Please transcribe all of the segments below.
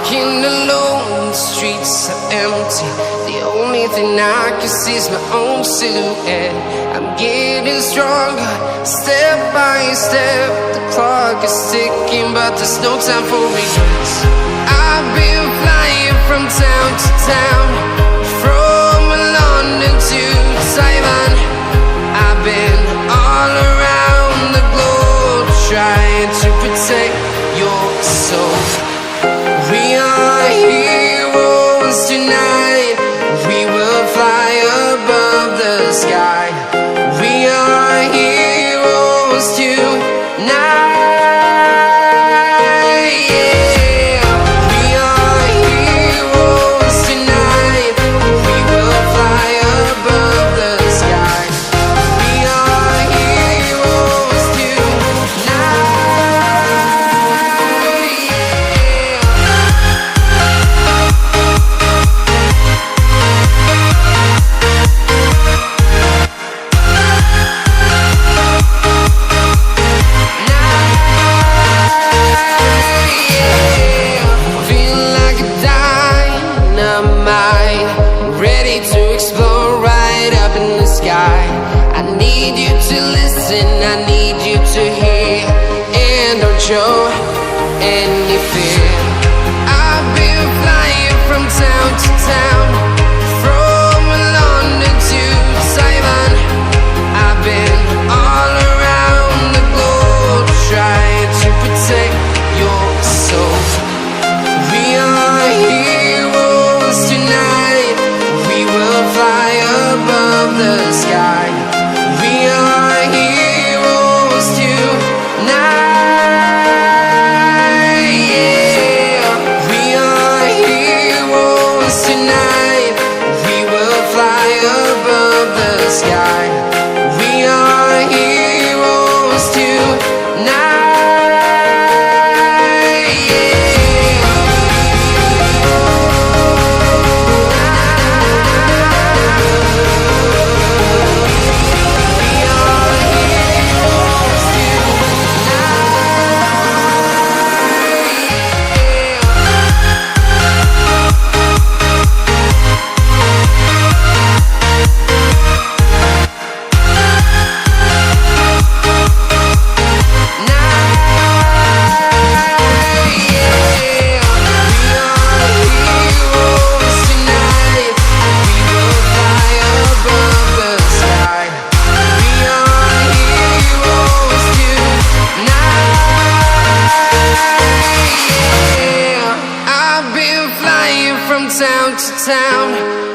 walking alone, the streets are empty. The only thing I can see is my own silhouette. I'm getting stronger, step by step. The clock is ticking, but there's no time for regrets. I've been flying from town to town, from London to Taiwan. I've been all around the globe, trying to protect your soul. We are heroes tonight. We will fly above the sky. We are heroes tonight. I need you to listen, I need you to hear, and don't show any fear. I've been flying from town to town, from London to Taiwan. I've been all around the globe, trying to protect your soul. We are heroes tonight. We will fly above the sky. We are heroes tonight. Yeah. We are heroes tonight. We will fly above the sky. We are heroes tonight. Town to town,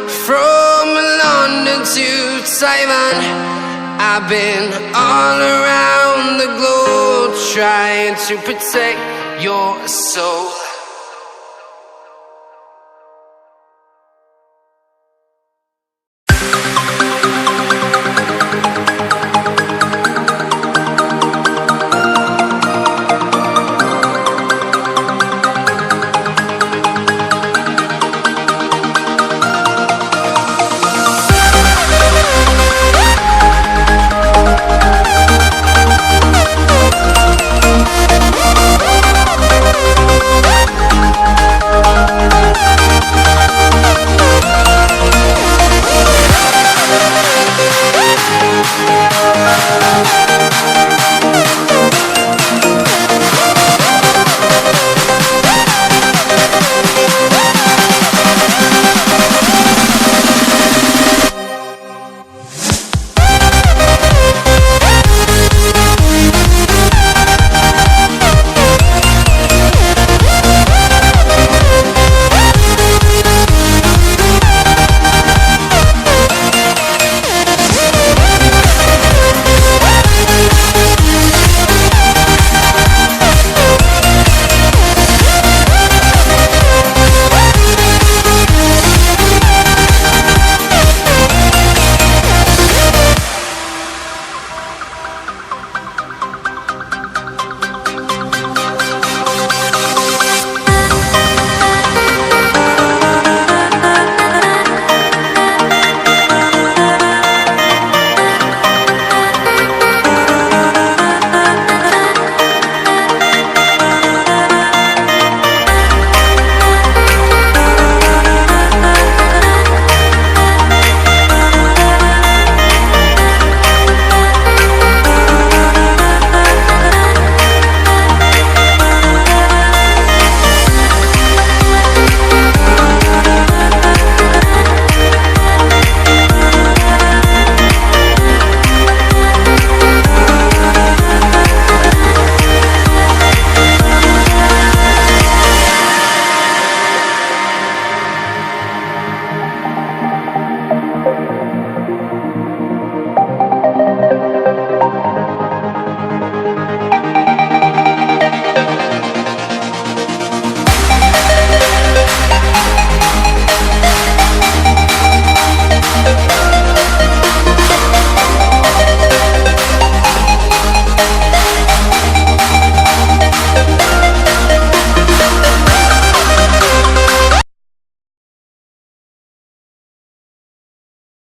from London to Taiwan. I've been all around the globe, trying to protect your soul.